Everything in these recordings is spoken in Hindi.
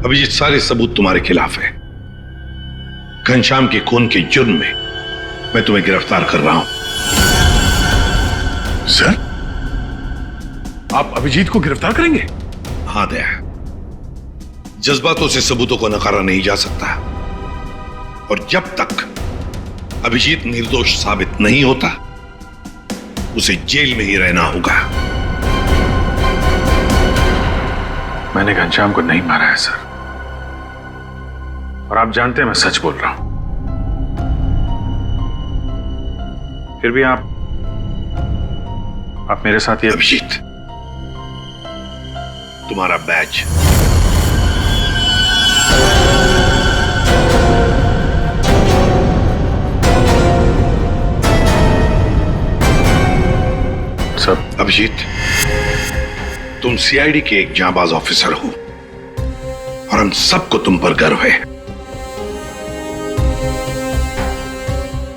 अभिजीत, सारे सबूत तुम्हारे खिलाफ है। घनश्याम के खून के जुर्म में मैं तुम्हें गिरफ्तार कर रहा हूं। सर, आप अभिजीत को गिरफ्तार करेंगे? हाँ दया, जज्बातों से सबूतों को नकारा नहीं जा सकता, और जब तक अभिजीत निर्दोष साबित नहीं होता उसे जेल में ही रहना होगा। मैंने घनश्याम को नहीं मारा है सर, और आप जानते हैं मैं सच बोल रहा हूं। फिर भी आप मेरे साथ ये। अभिजीत, तुम्हारा बैज सब। अभिजीत, तुम सीआईडी के एक जांबाज ऑफिसर हो और हम सबको तुम पर गर्व है,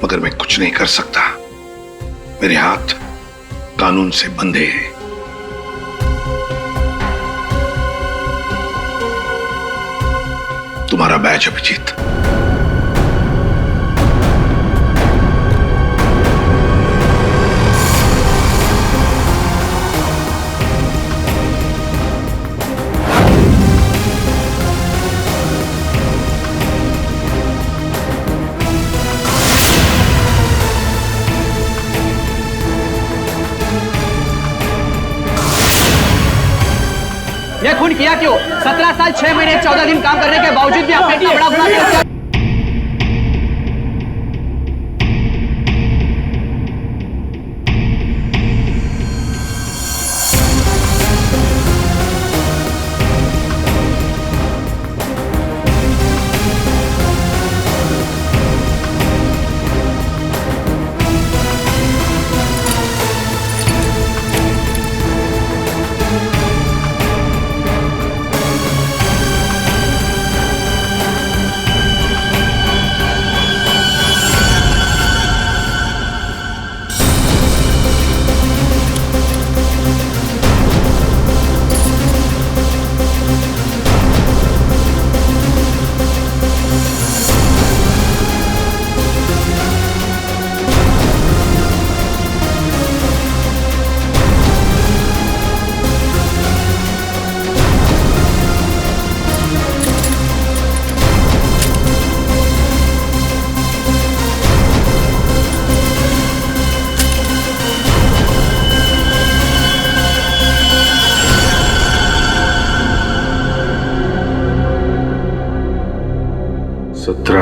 मगर मैं कुछ नहीं कर सकता। मेरे हाथ कानून से बंधे हैं। तुम्हारा बैज अभिजीत। ये खून किया क्यों? 17 साल 6 महीने 14 दिन काम करने के बावजूद भी आपने इतना बड़ा गुनाह किया।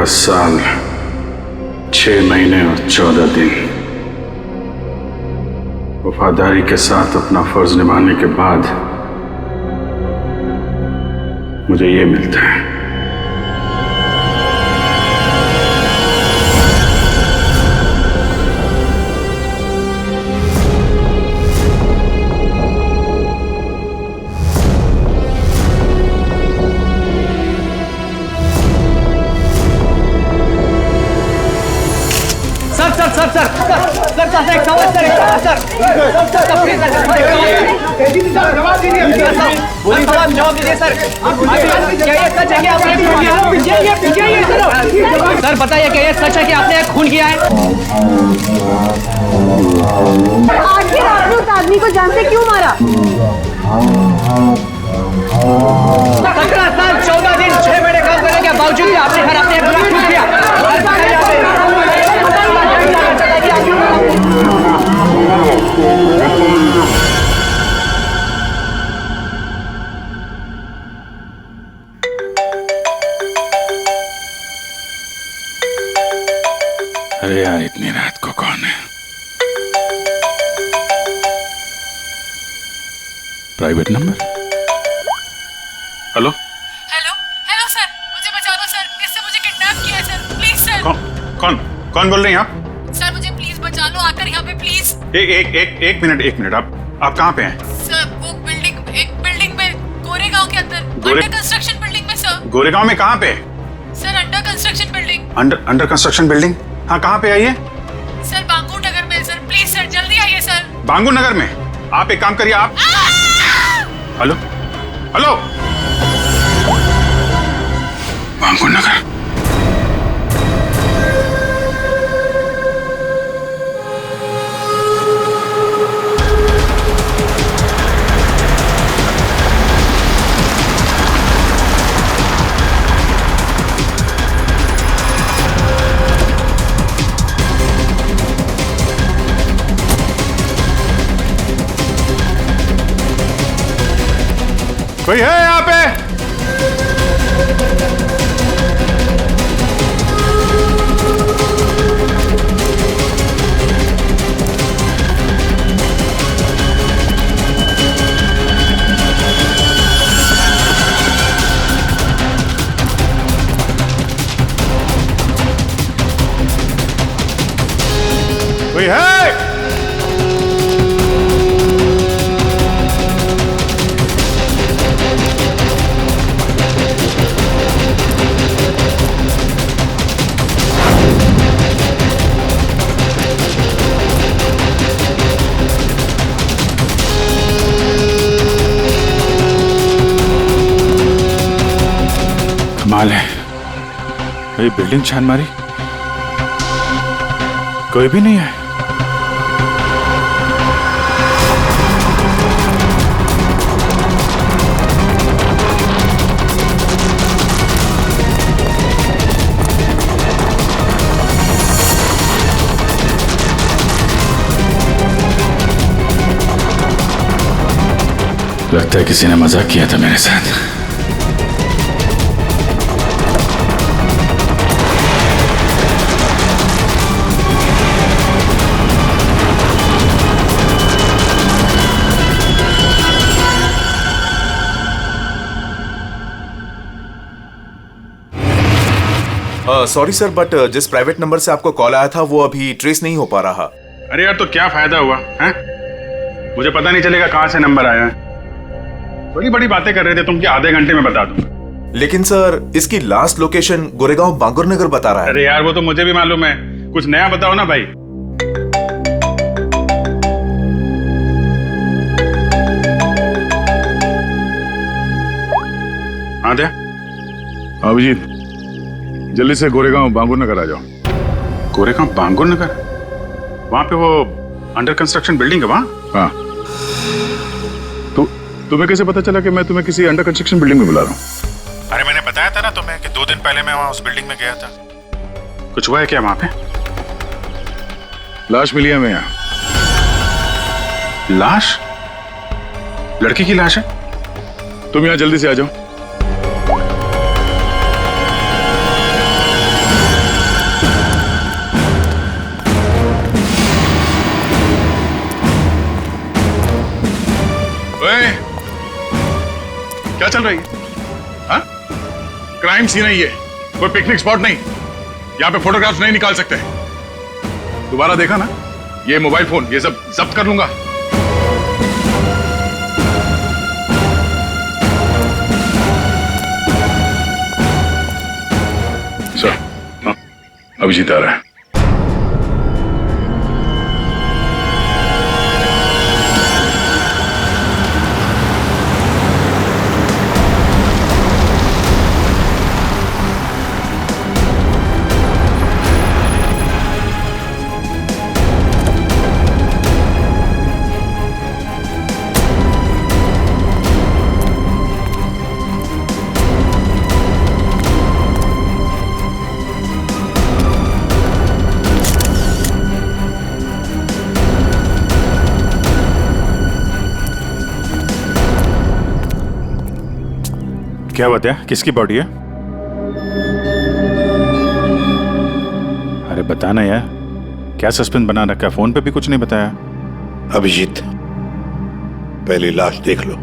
साल 6 महीने और 14 दिन वफादारी के साथ अपना फर्ज निभाने के बाद मुझे ये मिलता है। जवाब दीजिए सर। सर बताइए क्या ये सच है कि आपने खून किया है? आखिर आपने उस आदमी को जान से क्यों मारा? 17 साल 14 दिन 6 महीने काम करने के बावजूद भी आपने घर अपने गुनाह क्यों किया? अरे यार, इतनी रात को कौन है? Private number. Hello hello hello sir, मुझे बचा लो सर, इससे मुझे किडनैप किया है सर, प्लीज सर। कौन बोल रही हैं आप? सर मुझे प्लीज बचा लो, आकर यहाँ पे प्लीज। एक मिनट। आप कहाँ पे हैं? सर वो एक बिल्डिंग में, गोरेगांव के अंदर, अंडर कंस्ट्रक्शन बिल्डिंग में सर। गोरेगांव में कहाँ पे? Sir under construction building. Under construction building? हाँ, कहाँ पे आइए? सर बांगू नगर में सर, प्लीज सर जल्दी आइए सर। बांगू नगर में? आप एक काम करिए, आप हेलो। बांगुर नगर। कोई है यहाँ पे? कोई है? कमाल है, ये बिल्डिंग छान मारी, कोई भी नहीं है। लगता है किसी ने मजाक किया था मेरे साथ। सॉरी सर, बट जिस प्राइवेट नंबर से आपको कॉल आया था वो अभी ट्रेस नहीं हो पा रहा। अरे यार, तो क्या फायदा हुआ है? मुझे पता नहीं चलेगा कहां से नंबर आया है। बड़ी बड़ी बातें कर रहे थे तुम कि आधे घंटे में बता दूंगा। लेकिन सर, इसकी लास्ट लोकेशन गोरेगांव बांगुर नगर बता रहा है। अरे यार, वो तो मुझे भी मालूम है, कुछ नया बताओ ना भाई। हाँ दे। अभिजीत, जल्दी से गोरेगांव बांगुर नगर आ जाओ। गोरेगांव बांगुर नगर? वहां पे वो अंडर कंस्ट्रक्शन बिल्डिंग है वहां? हाँ। तुम्हें कैसे पता चला कि मैं तुम्हें किसी अंडर कंस्ट्रक्शन बिल्डिंग में बुला रहा हूँ? अरे मैंने बताया था ना तुम्हें कि 2 दिन पहले मैं वहां उस बिल्डिंग में गया था। कुछ हुआ है क्या वहां पे? लाश मिली है हमें यहाँ। लाश? लड़की की लाश है? तुम यहाँ जल्दी से आ जाओ। क्या चल रही है? हाँ? क्राइम सीन है ये, कोई पिकनिक स्पॉट नहीं। यहाँ पे फोटोग्राफ्स नहीं निकाल सकते। दोबारा देखा ना, ये मोबाइल फोन ये सब जब्त कर लूंगा। सर, हाँ, अभिजीत आ रहा है। क्या बात है? किसकी बॉडी है? अरे बताना यार, क्या सस्पेंस बना रखा है? फोन पे भी कुछ नहीं बताया। अभिजीत, पहले लाश देख लो।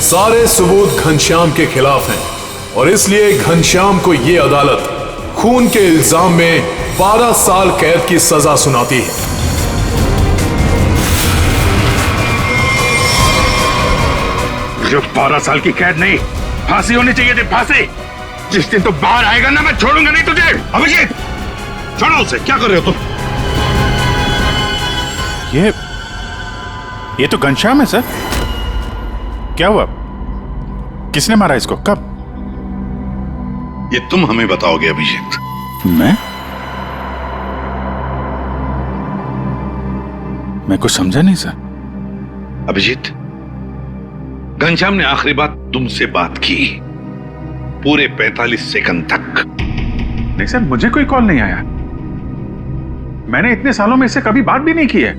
सारे सबूत घनश्याम के खिलाफ हैं और इसलिए घनश्याम को यह अदालत खून के इल्जाम में 12 साल कैद की सजा सुनाती है। जो 12 साल की कैद नहीं, फांसी होनी चाहिए थी, फांसी। जिस दिन तो बाहर आएगा ना, मैं छोड़ूंगा नहीं तुझे। अभिजीत, छोड़ो उसे। क्या कर रहे हो तुम? ये तो घनश्याम है सर। क्या हुआ? किसने मारा इसको? कब? ये तुम हमें बताओगे अभिजीत। मैं कुछ समझा नहीं सर। अभिजीत, घनश्याम ने आखिरी बात तुमसे बात की पूरे 45 सेकंड तक। नहीं सर, मुझे कोई कॉल नहीं आया। मैंने इतने सालों में इससे कभी बात भी नहीं की है।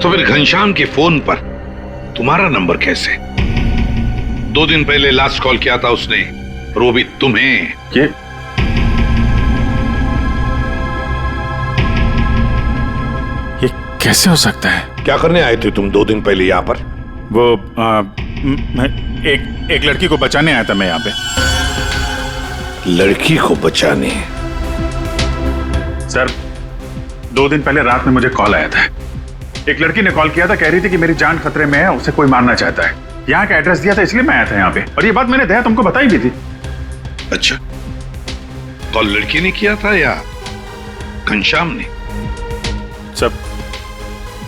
तो फिर घनश्याम के फोन पर तुम्हारा नंबर कैसे? 2 दिन पहले लास्ट कॉल किया था उसने, और वो भी तुम्हें। ये कैसे हो सकता है? क्या करने आए थे तुम 2 दिन पहले यहां पर? वो एक लड़की को बचाने आया था मैं यहाँ पे। लड़की को बचाने? सर, 2 दिन पहले रात में मुझे कॉल आया था। एक लड़की ने कॉल किया था, कह रही थी कि मेरी जान खतरे में है, उसे कोई मारना चाहता है। यहाँ का एड्रेस दिया था, इसलिए मैं आया था यहाँ पे। और ये बात मैंने दया तुमको बताई भी थी। अच्छा, कॉल लड़की ने किया था या घनश्याम ने? सब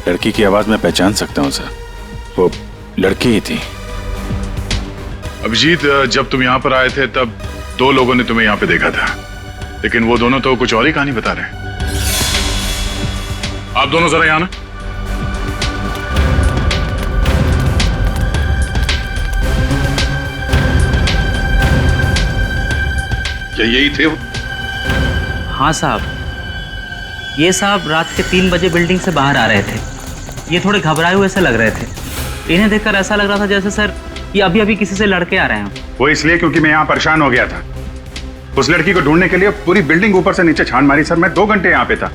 लड़की की आवाज में पहचान सकता हूँ सर, वो लड़की ही थी। अभिजीत, जब तुम यहाँ पर आए थे तब 2 लोगों ने तुम्हें यहाँ पे देखा था, लेकिन वो दोनों तो कुछ और ही कहानी बता रहे हैं। आप दोनों जरा यहाँ ना। क्या यही थे वो? हाँ साहब, ये साहब रात के 3 बजे बिल्डिंग से बाहर आ रहे थे। ये थोड़े घबराए हुए से लग रहे थे। इन्हें देखकर ऐसा लग रहा था जैसे सर ये अभी अभी किसी से लड़के आ रहे हैं। वो इसलिए क्योंकि मैं यहाँ परेशान हो गया था। उस लड़की को ढूंढने के लिए पूरी बिल्डिंग ऊपर से नीचे छान मारी सर। मैं 2 घंटे यहाँ पे था।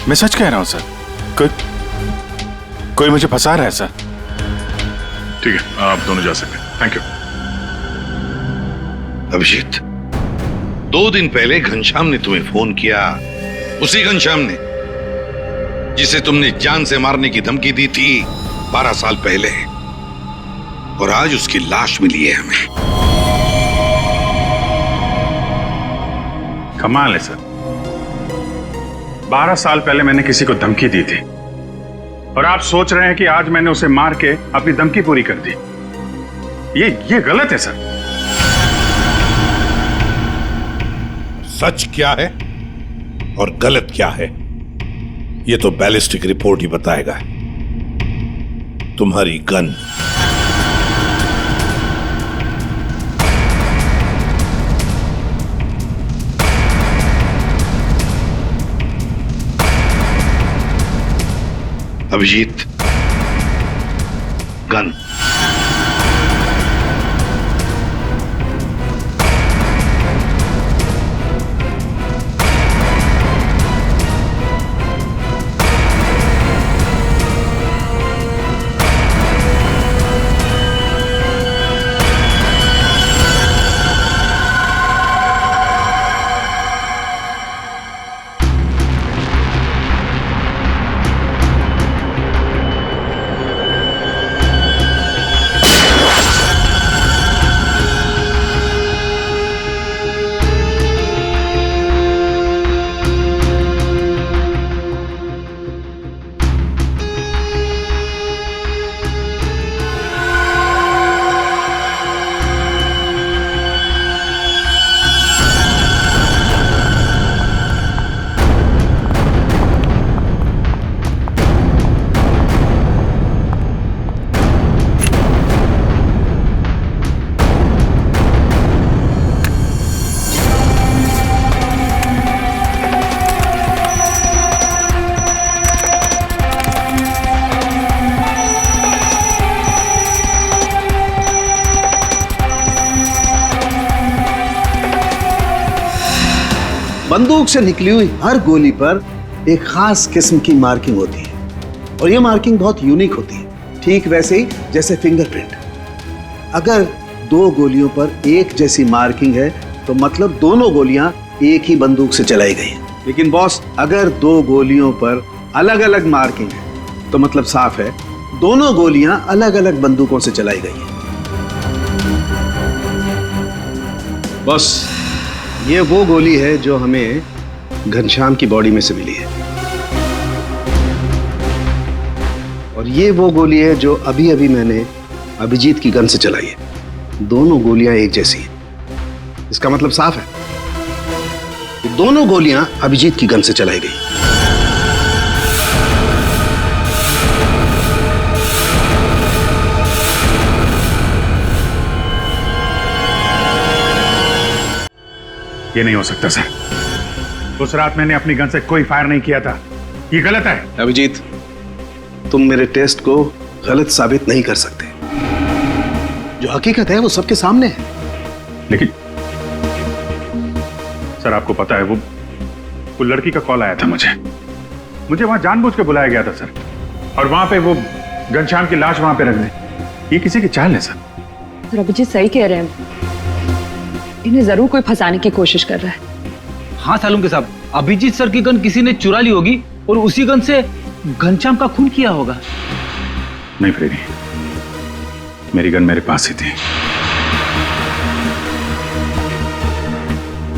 मैं सच कह रहा हूँ सर, कोई मुझे फंसा रहा है सर। ठीक है, आप दोनों जा सकते हैं। Thank you. अभिजीत, 2 दिन पहले घनश्याम ने तुम्हें फोन किया, उसी घनश्याम ने जिसे तुमने जान से मारने की धमकी दी थी 12 साल पहले, और आज उसकी लाश मिली है हमें। कमाल है सर, 12 साल पहले मैंने किसी को धमकी दी थी, और आप सोच रहे हैं कि आज मैंने उसे मार के अपनी धमकी पूरी कर दी। ये गलत है सर। सच क्या है और गलत क्या है, ये तो बैलिस्टिक रिपोर्ट ही बताएगा। तुम्हारी गन अभिजीत, गन। बंदूक से निकली हुई हर गोली पर एक खास किस्म की मार्किंग होती है, और यह मार्किंग बहुत यूनिक होती है, ठीक वैसे ही जैसे फिंगरप्रिंट। अगर दो गोलियों पर एक जैसी मार्किंग है तो मतलब दोनों गोलियां एक ही बंदूक से चलाई गई हैं। लेकिन बॉस, अगर दो गोलियों पर अलग अलग मार्किंग है तो मतलब साफ है दोनों गोलियां अलग अलग बंदूकों से चलाई गई हैं। बॉस, ये वो गोली है जो हमें घनश्याम की बॉडी में से मिली है और ये वो गोली है जो अभी अभी मैंने अभिजीत की गन से चलाई है। दोनों गोलियां एक जैसी हैं। इसका मतलब साफ है कि दोनों गोलियां अभिजीत की गन से चलाई गई। ये नहीं हो सकता सर। उस रात मैंने अपनी गन से कोई फायर नहीं किया था। ये गलत है। अभिजीत, तुम मेरे टेस्ट को गलत साबित नहीं कर सकते। जो हकीकत है वो सबके सामने है। लेकिन सर, आपको पता है वो लड़की का कॉल आया था मुझे वहां जानबूझ के बुलाया गया था सर, और वहां पे वो घनश्याम की लाश वहां पे रख दी। ये किसी की चाल है सर। अभिजीत सही कह रहे हैं, इन्हें जरूर कोई फंसाने की कोशिश कर रहा है। हाँ सालुंके साहब, अभिजीत सर की गन किसी ने चुरा ली होगी और उसी गन से घनश्याम का खून किया होगा। नहीं फ्रेडी, मेरी गन मेरे पास ही थी।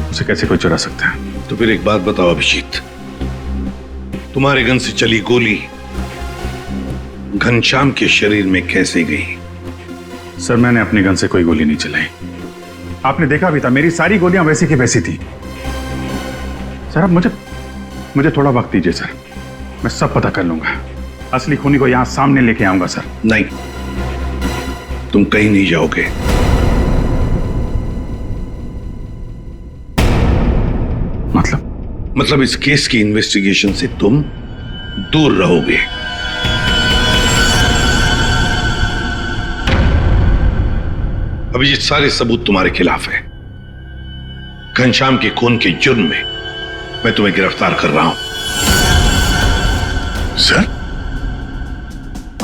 उसे कैसे कोई चुरा सकता है? तो फिर एक बात बताओ अभिजीत, तुम्हारे गन से चली गोली घनश्याम के शरीर में कैसे गई? सर, मैंने अपनी गन से कोई गोली नहीं चलाई। आपने देखा भी था, मेरी सारी गोलियां वैसी की वैसी थी। सर, अब मुझे थोड़ा वक्त दीजिए सर, मैं सब पता कर लूंगा। असली खूनी को यहां सामने लेके आऊंगा सर। नहीं, तुम कहीं नहीं जाओगे। मतलब इस केस की इन्वेस्टिगेशन से तुम दूर रहोगे। अभिजीत, सारे सबूत तुम्हारे खिलाफ है। घनश्याम के खून के जुर्म में मैं तुम्हें गिरफ्तार कर रहा हूं। सर,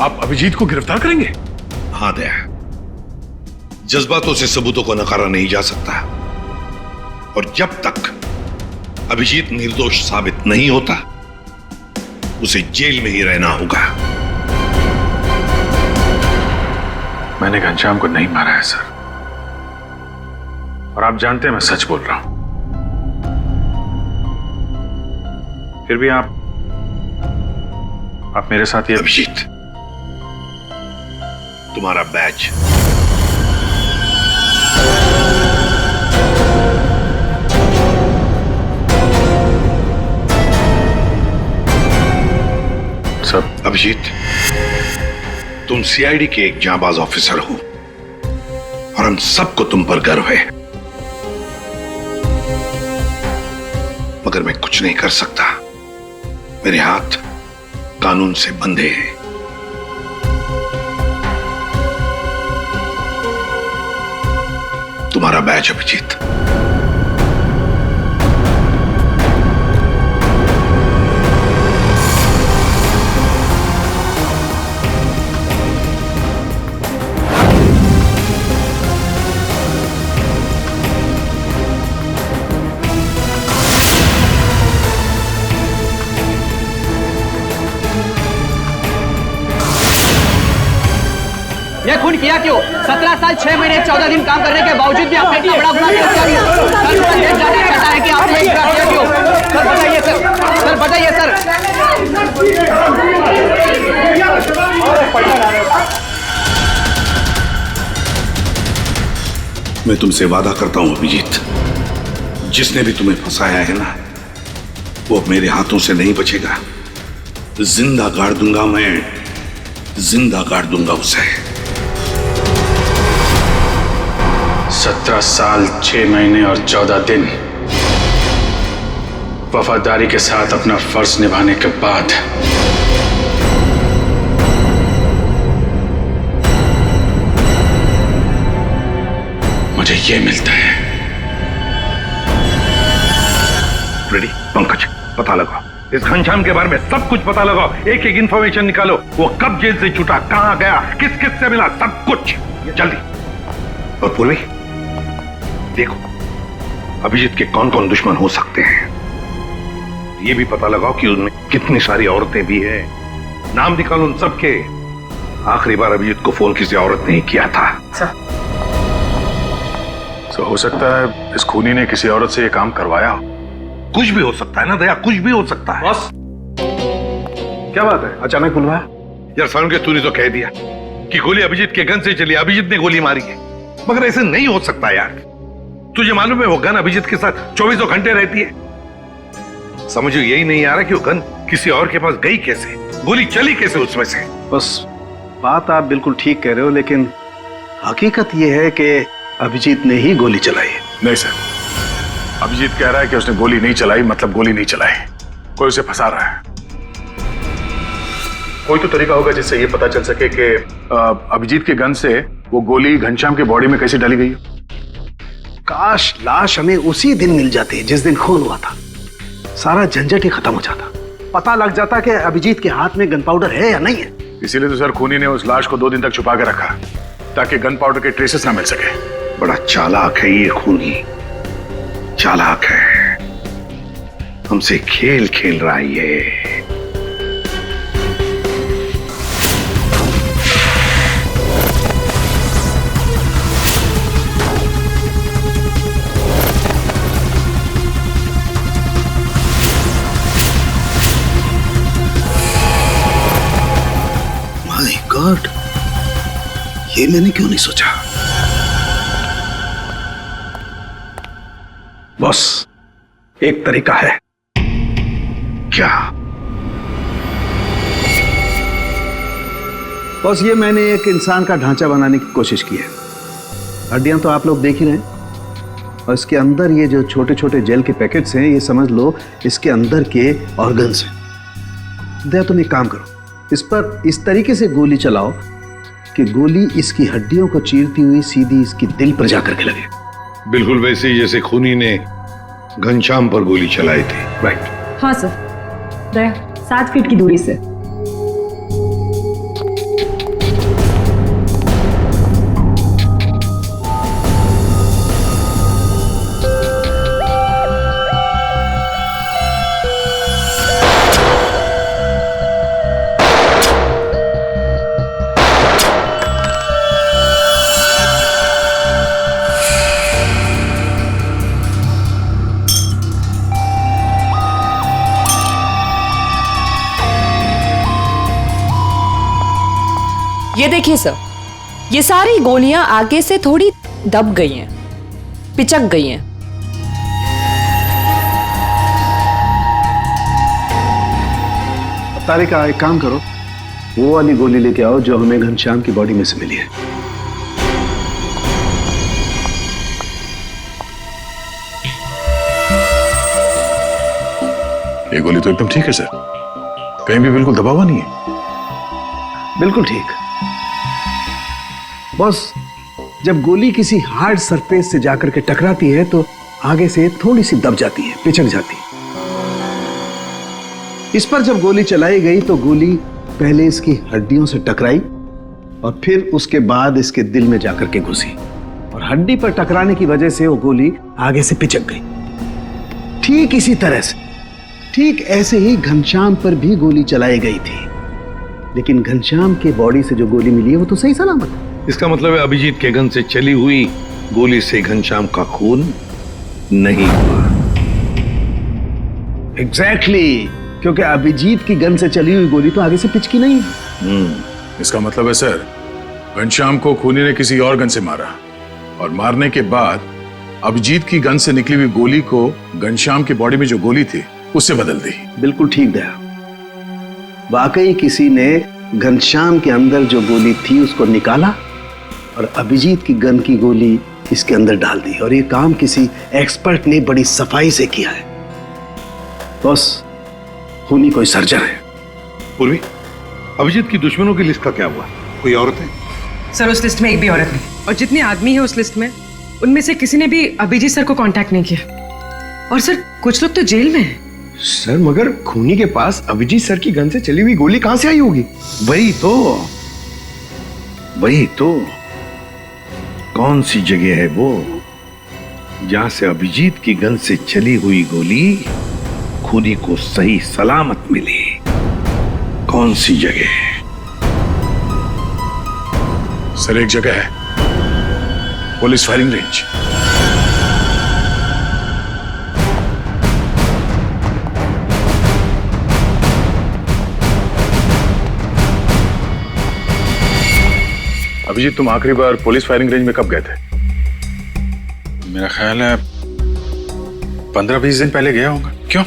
आप अभिजीत को गिरफ्तार करेंगे? हाँ दया, जज्बातों से सबूतों को नकारा नहीं जा सकता और जब तक अभिजीत निर्दोष साबित नहीं होता उसे जेल में ही रहना होगा। मैंने घनश्याम को नहीं मारा है सर, और आप जानते हैं मैं सच बोल रहा हूं। फिर भी आप मेरे साथ ये। अभिजीत, तुम्हारा बैच। सब अभिजीत, तुम सीआईडी के एक जांबाज ऑफिसर हो और हम सबको तुम पर गर्व है, मगर मैं कुछ नहीं कर सकता। मेरे हाथ कानून से बंधे हैं। तुम्हारा बैच अभिजीत। ये खून किया क्यों? 17 साल 6 महीने 14 दिन काम करने के बावजूद भी आपने इतना बड़ा गुनाह किया क्यों? सर, मुझे ये जानना चाहता है कि आपने ये गुनाह किया क्यों? सर बताइए सर बताइए सर। मैं तुमसे वादा करता हूं अभिजीत, जिसने भी तुम्हें फंसाया है ना, वो अब मेरे हाथों से नहीं बचेगा। जिंदा गाड़ दूंगा मैं, जिंदा गाड़ दूंगा उसे। 17 साल 6 महीने और 14 दिन वफादारी के साथ अपना फर्ज निभाने के बाद मुझे ये मिलता है। रेडी पंकज, पता लगाओ इस घनश्याम के बारे में, सब कुछ पता लगाओ। एक एक इंफॉर्मेशन निकालो। वो कब जेल से छूटा, कहां गया, किस किस से मिला, सब कुछ जल्दी। और पूर्वी, देखो अभिजीत के कौन कौन दुश्मन हो सकते हैं, ये भी पता लगाओ कि उनमें कितनी सारी औरतें भी है। नाम निकालो उन सबके। आखिरी बार अभिजीत को फोन किसी औरत ने ही किया था। तो हो सकता है इस खूनी ने किसी औरत से ये काम करवाया हो। कुछ भी हो सकता है ना दया, कुछ भी हो सकता है। बॉस, क्या बात है, अचानक बुलवाया? यार सारुण के तूने तो कह दिया कि गोली अभिजीत के गन से चली, अभिजीत ने गोली मारी है, मगर ऐसे नहीं हो सकता यार। तुझे मालूम है वो गन अभिजीत के साथ 24 घंटे रहती है। समझो यही नहीं आ रहा कि वो गन किसी और के पास गई कैसे, गोली चली कैसे उसमें से। बस बात आप बिल्कुल ठीक कह रहे हो, लेकिन हकीकत यह है कि अभिजीत ने ही गोली चलाई है। नहीं सर, अभिजीत कह रहा है कि उसने गोली नहीं चलाई, मतलब गोली नहीं चलाई, कोई उसे फंसा रहा है। कोई तो तरीका होगा जिससे ये पता चल सके कि अभिजीत के गन से वो गोली घनश्याम के बॉडी में कैसे डाली गई। काश लाश हमें उसी दिन मिल जाती जिस दिन खून हुआ था, सारा झंझट ही खत्म हो जाता, पता लग जाता कि अभिजीत के हाथ में गन पाउडर है या नहीं है। इसीलिए तो सर खूनी ने उस लाश को 2 दिन तक छुपा के रखा, ताकि गन पाउडर के ट्रेसेस ना मिल सके। बड़ा चालाक है ये खूनी, चालाक है, हमसे खेल खेल रहा है ये। माय गॉड, ये मैंने क्यों नहीं सोचा। बॉस, एक तरीका है। क्या? बॉस, ये मैंने एक इंसान का ढांचा बनाने की कोशिश की है। हड्डियां तो आप लोग देख ही रहे हैं, और इसके अंदर ये जो छोटे छोटे जेल के पैकेट्स हैं, ये समझ लो इसके अंदर के ऑर्गन्स हैं। दया, तुम एक काम करो, इस पर इस तरीके से गोली चलाओ कि गोली इसकी हड्डियों को चीरती हुई सीधी इसकी दिल पर जाकर के लगे। बिल्कुल वैसे ही जैसे खूनी ने घनश्याम पर गोली चलाई थी। राइट। हाँ सर, दया 7 फीट की दूरी से। ये देखिए सर, ये सारी गोलियां आगे से थोड़ी दब गई हैं, पिचक गई हैं। तारिका, एक काम करो, वो वाली गोली लेके आओ जो हमें घनश्याम की बॉडी में से मिली है। ये गोली तो एकदम ठीक है सर, कहीं भी बिल्कुल दबा हुआ नहीं है। बिल्कुल ठीक। बॉस, जब गोली किसी हार्ड सरफेस से जाकर के टकराती है तो आगे से थोड़ी सी दब जाती है, पिचक जाती है। इस पर जब गोली चलाई गई तो गोली पहले इसकी हड्डियों से टकराई और फिर उसके बाद इसके दिल में जाकर के घुसी, और हड्डी पर टकराने की वजह से वो गोली आगे से पिचक गई। ठीक इसी तरह से, ठीक ऐसे ही घनश्याम पर भी गोली चलाई गई थी, लेकिन घनश्याम के बॉडी से जो गोली मिली है वो तो सही सलामत है। इसका मतलब है अभिजीत के गन से चली हुई गोली से घनश्याम का खून नहीं हुआ। एग्जैक्टली, क्योंकि अभिजीत की गन से चली हुई गोली तो आगे से पिचकी नहीं है। इसका मतलब है सर, घनश्याम को खूनी ने किसी और गन से मारा, और मारने के बाद अभिजीत की गन से निकली हुई गोली को घनश्याम की बॉडी में जो गोली थी उससे बदल दी। बिल्कुल ठीक दया, वाकई किसी ने घनश्याम के अंदर जो गोली थी उसको निकाला और अभिजीत की गन की गोली इसके अंदर डाल दी, और ये काम किसी एक्सपर्ट ने बड़ी सफाई से किया है। बस, खूनी कोई सर्जन है। पूर्वी, अभिजीत की दुश्मनों की लिस्ट का क्या हुआ? कोई औरत है? सर, उस लिस्ट में एक भी औरत नहीं, और जितने आदमी है उस लिस्ट में उनमें से किसी ने भी अभिजीत सर को कांटेक्ट नहीं किया। और सर, कुछ लोग तो जेल में हैं। सर, मगर खूनी के पास अभिजीत सर की गन से चली हुई गोली कहां से आई होगी? वही तो कौन सी जगह है वो जहां से अभिजीत की गन से चली हुई गोली खूनी को सही सलामत मिली? कौन सी जगह? सर एक जगह है, पुलिस फायरिंग रेंज। अभिजीत, तुम आखिरी बार पुलिस फायरिंग रेंज में कब गए थे? मेरा ख्याल है 15-20 दिन पहले गया होगा। क्यों?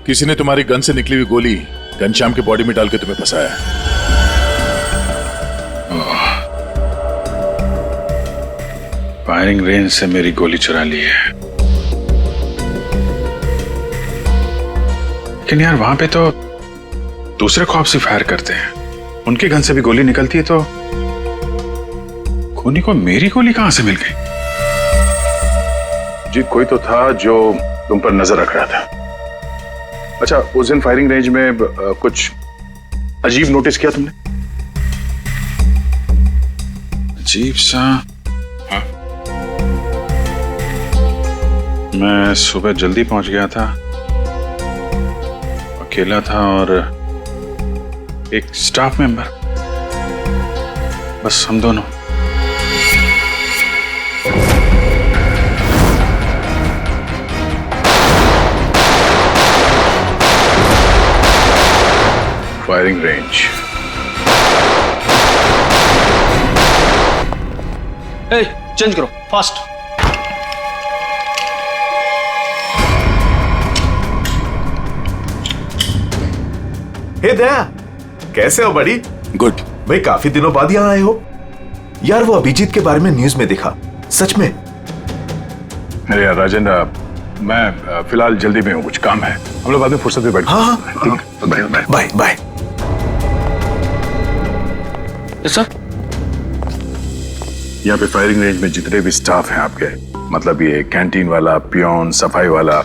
किसी ने तुम्हारी गन से निकली हुई गोली घनश्याम की बॉडी में डाल के तुम्हें फंसाया है। फायरिंग रेंज से मेरी गोली चुरा ली है। लेकिन यार वहां पे तो दूसरे खौफ से फायर करते हैं, उनकी गन से भी गोली निकलती है, तो खूनी को मेरी गोली कहां से मिल गई? जी कोई तो था जो तुम पर नजर रख रहा था। अच्छा, उस दिन फायरिंग रेंज में कुछ अजीब नोटिस किया तुमने? अजीब सा? हाँ। मैं सुबह जल्दी पहुंच गया था, अकेला था और एक स्टाफ मेंबर, बस हम दोनों। Firing range. चेंज करो फास्ट। हे दया, कैसे हो बड़ी? गुड। भाई काफी दिनों बाद यहाँ आए हो। यार वो अभिजीत के बारे में न्यूज में देखा, सच में? अरे यार राजेंद्र, मैं फिलहाल जल्दी में हूँ, कुछ काम है, हम लोग बाद में फुर्सत में बैठ। हाँ ठीक है, बाय बाय। सर, यहाँ पे फायरिंग रेंज में जितने भी स्टाफ हैं आपके, मतलब ये कैंटीन वाला, पियोन, सफाई वाला,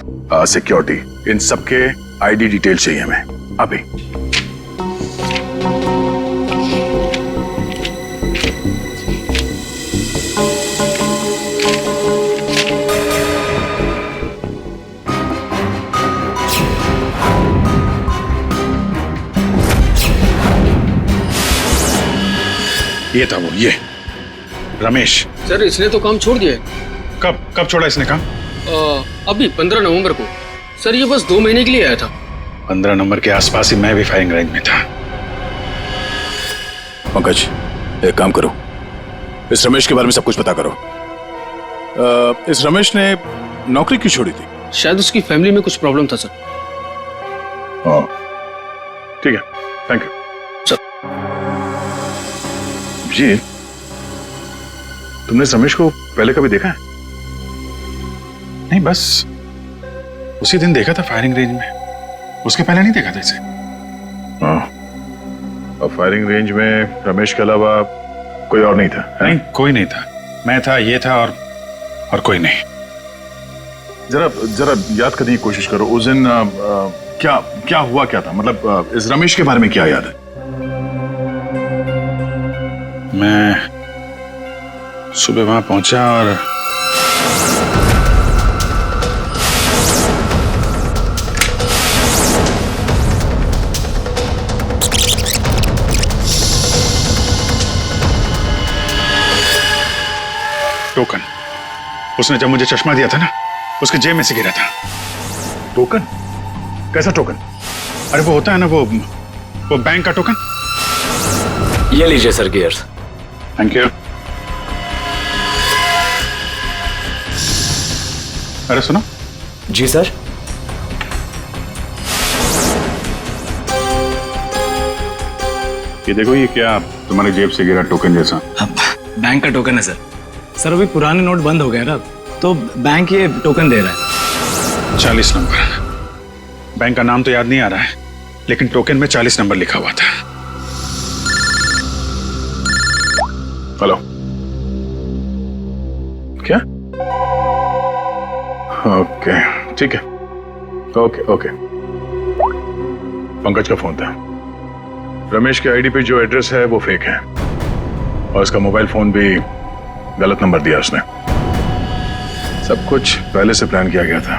सिक्योरिटी, इन सबके आईडी डिटेल चाहिए हमें अभी। ये था वो, ये रमेश। सर इसने तो काम छोड़ दिया है। कब छोड़ा इसने काम? अभी 15 नवंबर को। सर ये बस 2 महीने के लिए आया था। 15 नंबर के आसपास ही मैं भी फायरिंग रेंज में था। पंकज, एक काम करो, इस रमेश के बारे में सब कुछ पता करो। इस रमेश ने नौकरी क्यों छोड़ी थी? शायद उसकी फैमिली में कुछ प्रॉब्लम था सर। ठीक है, थैंक यू सर। जी, तुमने इस रमेश को पहले कभी देखा है? नहीं, बस उसी दिन देखा था फायरिंग रेंज में, उसके पहले नहीं देखा था इसे। हाँ, और फायरिंग रेंज में रमेश के अलावा कोई और नहीं था? नहीं, कोई नहीं था। मैं था, ये था और कोई नहीं। जरा याद करने की कोशिश करो, उस दिन क्या हुआ, क्या था? मतलब इस रमेश के बारे में क्या याद है? मैं सुबह वहां पहुंचा और टोकन, उसने जब मुझे चश्मा दिया था ना, उसके जेब में से गिरा था। टोकन? कैसा टोकन? अरे वो होता है ना, वो बैंक का टोकन। ये लीजिए सर गियर्स। Thank you. अरे सुनो। जी सर। ये देखो, ये क्या तुम्हारे जेब से गिरा टोकन जैसा? बैंक का टोकन है सर। सर अभी पुराने नोट बंद हो गए ना, तो बैंक ये टोकन दे रहा है। 40 नंबर। बैंक का नाम तो याद नहीं आ रहा है, लेकिन टोकन में 40 नंबर लिखा हुआ था। हेलो, क्या? ओके, ठीक है, ओके। पंकज का फोन था। रमेश के आईडी पे जो एड्रेस है वो फेक है, और उसका मोबाइल फोन भी गलत नंबर दिया उसने। सब कुछ पहले से प्लान किया गया था।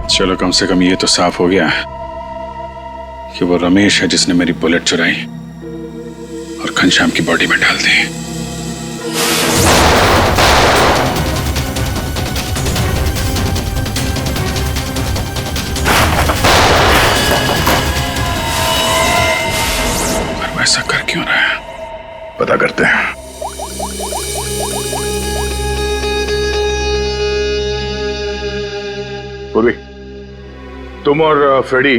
चलो कम से कम ये तो साफ हो गया कि वो रमेश है जिसने मेरी बुलेट चुराई और घनश्याम की बॉडी में डाल दी। पर ऐसा कर क्यों रहा है, पता करते हैं। पूर्वी, तुम और फ्रेडी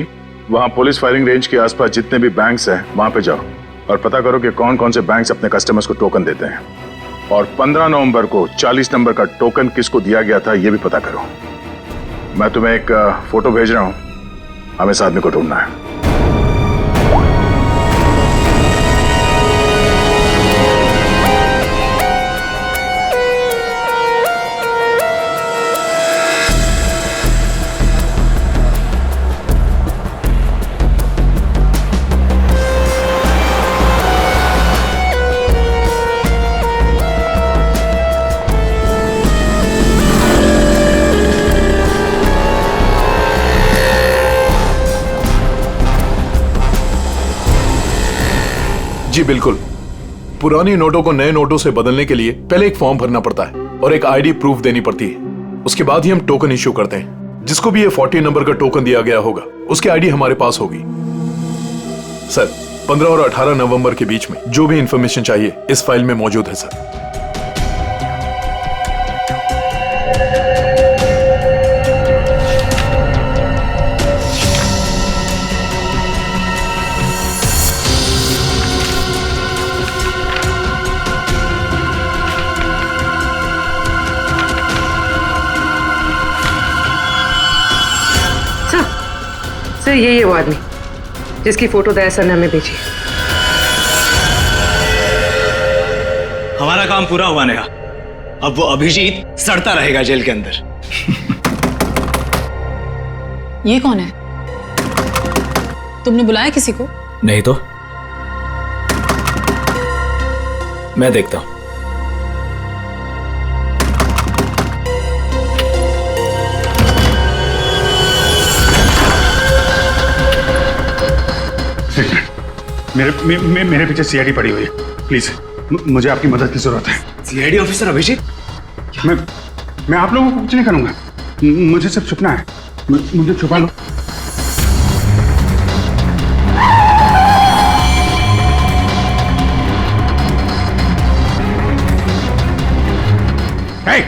वहां पुलिस फायरिंग रेंज के आसपास जितने भी बैंक्स हैं वहां पे जाओ और पता करो कि कौन कौन से बैंक्स अपने कस्टमर्स को टोकन देते हैं, और 15 नवंबर को 40 नंबर का टोकन किसको दिया गया था ये भी पता करो। मैं तुम्हें एक फोटो भेज रहा हूं, हमें इस आदमी को ढूंढना है। जी बिल्कुल। पुरानी नोटों को नए नोटों से बदलने के लिए पहले एक फॉर्म भरना पड़ता है और एक आईडी प्रूफ देनी पड़ती है। उसके बाद ही हम टोकन इश्यू करते हैं। जिसको भी ये 40 नंबर का टोकन दिया गया होगा उसकी आईडी हमारे पास होगी। सर 15 और 18 नवंबर के बीच में जो भी इंफॉर्मेशन चाहिए इस फाइल में मौजूद है सर। सर यही है वो आदमी जिसकी फोटो दया सर ने हमें भेजी। हमारा काम पूरा हुआ नेहा, अब वो अभिजीत सड़ता रहेगा जेल के अंदर। ये कौन है? तुमने बुलाया किसी को? नहीं तो मैं देखता हूं। मेरे पीछे सीआईडी पड़ी हुई है। प्लीज मुझे आपकी मदद की जरूरत है। CID officer Abhijeet? मैं आप लोगों को कुछ नहीं करूंगा, मुझे सिर्फ छुपना है। मुझे छुपा लो।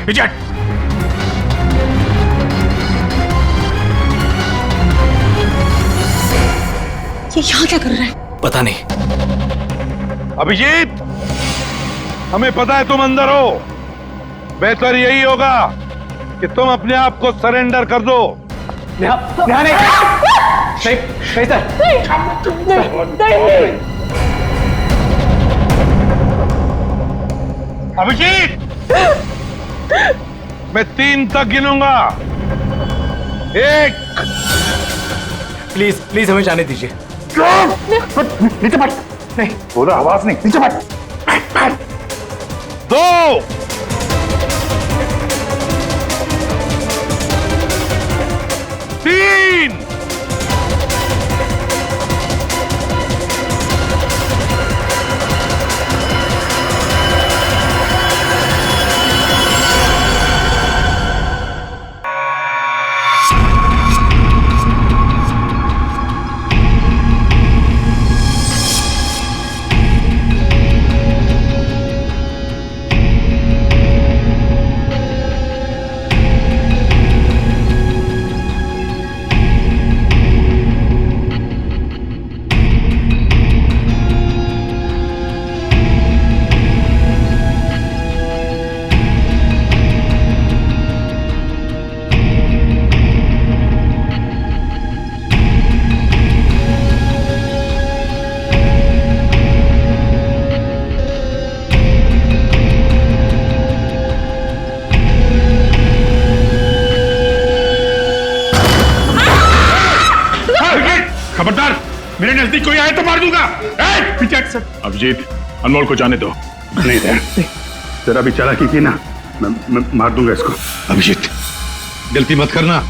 विजय, ये यहाँ क्या कर रहा है? पता नहीं। अभिजीत, हमें पता है तुम अंदर हो। बेहतर यही होगा कि तुम अपने आप को सरेंडर कर दो। अभिजीत, मैं 3 तक गिनूंगा। 1। प्लीज प्लीज हमें जाने दीजिए। नीचे बैठ। नहीं बोलो, आवाज नहीं, नीचे बैठ। 2। 3। खबरदार, मेरे नजदीक कोई आए तो मार दूंगा। अभिजीत, अनमोल को जाने दो। नहीं दे जरा भी चालाकी की ना मैं मार दूंगा इसको। अभिजीत गलती मत करना,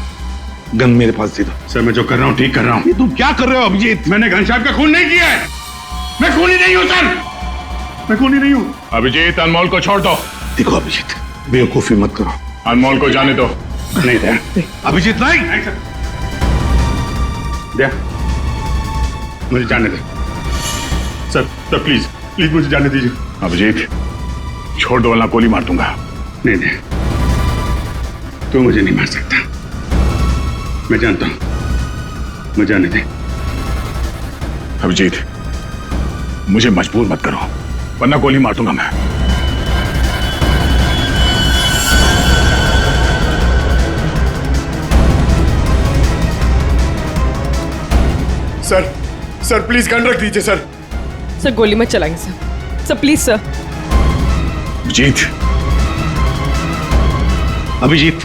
गन मेरे पास दे दो। सर मैं जो कर रहा हूँ ठीक कर रहा हूँ। तुम क्या कर रहे हो अभिजीत? मैंने घनश्याम का खून नहीं किया है, मैं खूनी नहीं हूँ सर, मैं खूनी नहीं हूँ। अभिजीत अनमोल को छोड़ दो। देखो अभिजीत बेवकूफी मत करो, अनमोल को जाने दो। नहीं दे अभिजीत नहीं सर, दे मुझे जाने दे सर, सर प्लीज प्लीज मुझे जाने दीजिए। अभिजीत छोड़ दो वरना गोली मार दूंगा। नहीं दे तू मुझे नहीं मार सकता, मैं जानता हूं, मुझे जाने दे। अभिजीत मुझे मजबूर मत करो वरना गोली मार दूंगा मैं। सर सर प्लीज गन रख दीजिए सर। सर गोली मत चलाएंगे sir, sir please sir. Abhijeet Abhijeet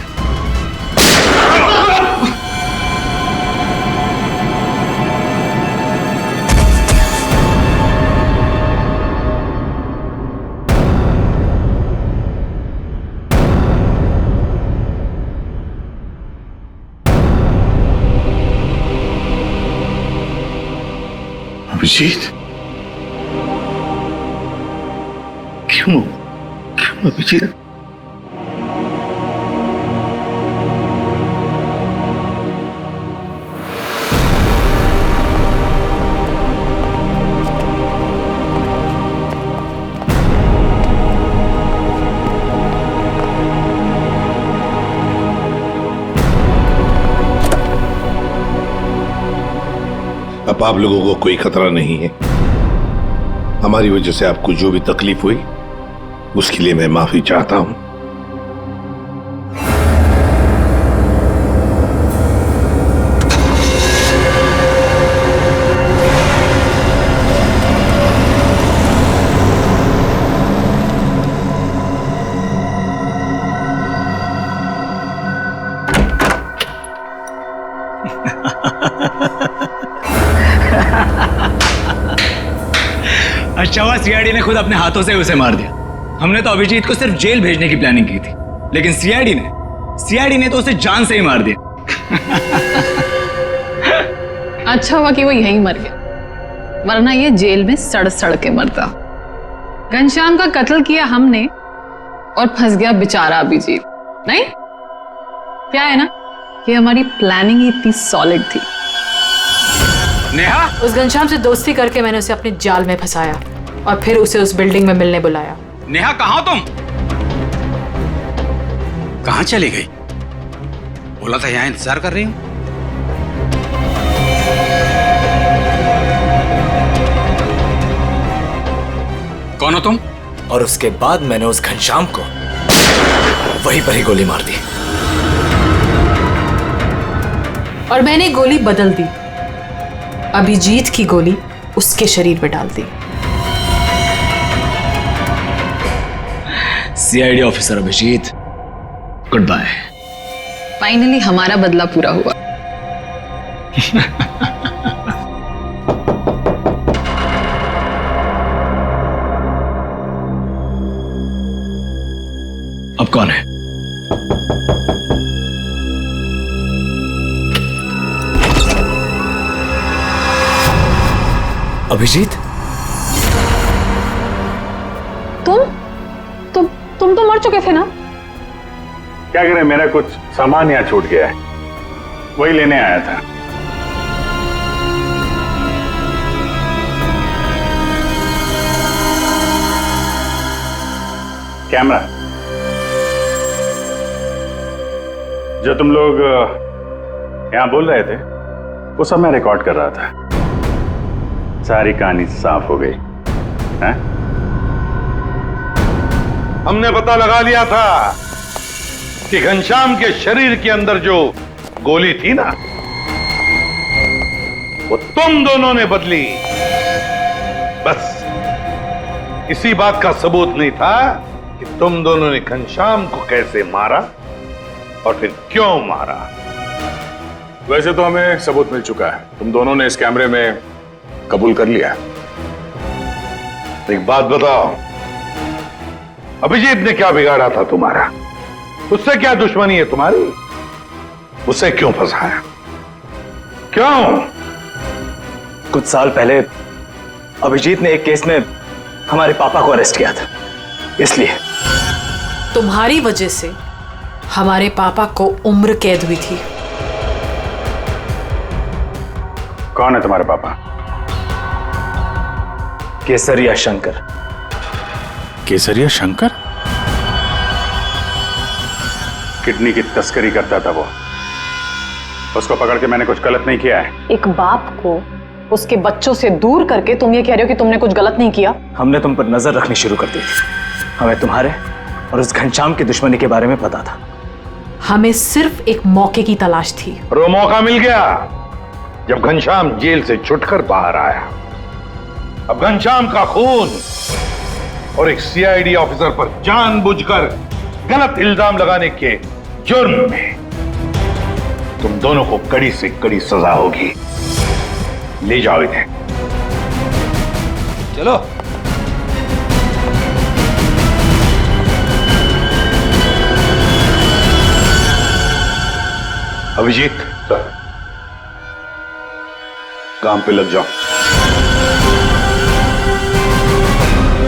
Abhijeet क्यों क्यों अभिजीत? अब आप लोगों को कोई खतरा नहीं है। हमारी वजह से आपको जो भी तकलीफ हुई उसके लिए मैं माफी चाहता हूं। अच्छा हुआ सीआईडी ने खुद अपने हाथों से उसे मार दिया। हमने तो अभिजीत को सिर्फ जेल भेजने की प्लानिंग की थी, लेकिन सीआईडी ने तो उसे जान से ही मार दिया। अच्छा हुआ कि वो यहीं मर गया, वरना ये जेल में सड़ सड़ के मरता। घनश्याम का कत्ल किया हमने और फंस गया बेचारा अभिजीत। नहीं क्या है ना कि हमारी प्लानिंग ही इतनी सॉलिड थी। नेहा, उस घनश्याम से दोस्ती करके मैंने उसे अपने जाल में फंसाया और फिर उसे उस बिल्डिंग में मिलने बुलाया। नेहा कहाँ हो तुम? कहाँ चली गई? बोला था यहाँ इंतजार कर रही हूँ। कौन हो तुम? और उसके बाद मैंने उस घनश्याम को वहीं पर ही गोली मार दी। और मैंने गोली बदल दी, अभिजीत की गोली उसके शरीर पे डाल दी। CID officer Abhijeet, goodbye. Finally हमारा बदला पूरा हुआ। अब कौन है? अभिजीत, तुम तो मर चुके थे ना? क्या करें, मेरा कुछ सामान यहाँ छूट गया है, वही लेने आया था। कैमरा जो तुम लोग यहां बोल रहे थे वो सब मैं रिकॉर्ड कर रहा था। सारी कहानी साफ हो गई है? हमने पता लगा लिया था कि घनश्याम के शरीर के अंदर जो गोली थी ना, वो तुम दोनों ने बदली। बस इसी बात का सबूत नहीं था कि तुम दोनों ने घनश्याम को कैसे मारा और फिर क्यों मारा। वैसे तो हमें सबूत मिल चुका है, तुम दोनों ने इस कैमरे में कबूल कर लिया। एक बात बताओ, अभिजीत ने क्या बिगाड़ा था तुम्हारा? उससे क्या दुश्मनी है तुम्हारी? उसे क्यों फंसाया? क्यों? कुछ साल पहले अभिजीत ने एक केस में हमारे पापा को अरेस्ट किया था, इसलिए। तुम्हारी वजह से हमारे पापा को उम्र कैद हुई थी। कौन है तुम्हारे पापा? केसरिया शंकर। केसरिया शंकर? किडनी की तस्करी करता था वो। उसको पकड़ के मैंने कुछ गलत नहीं किया है। एक बाप को उसके बच्चों से दूर करके तुम ये कह रहे हो कि तुमने कुछ गलत नहीं किया? हमने तुम पर नजर रखनी शुरू कर दी थी। हमें तुम्हारे और उस घनश्याम की दुश्मनी के बारे में पता था। हमें सिर्फ एक मौके की तलाश थी, और वो मौका मिल गया जब घनश्याम जेल से छुटकर बाहर आया। अब घनश्याम का खून और एक सीआईडी ऑफिसर पर जानबूझकर गलत इल्जाम लगाने के जुर्म में तुम दोनों को कड़ी से कड़ी सजा होगी। ले जाओ इन्हें। चलो। अभिजीत, काम पे लग जाओ।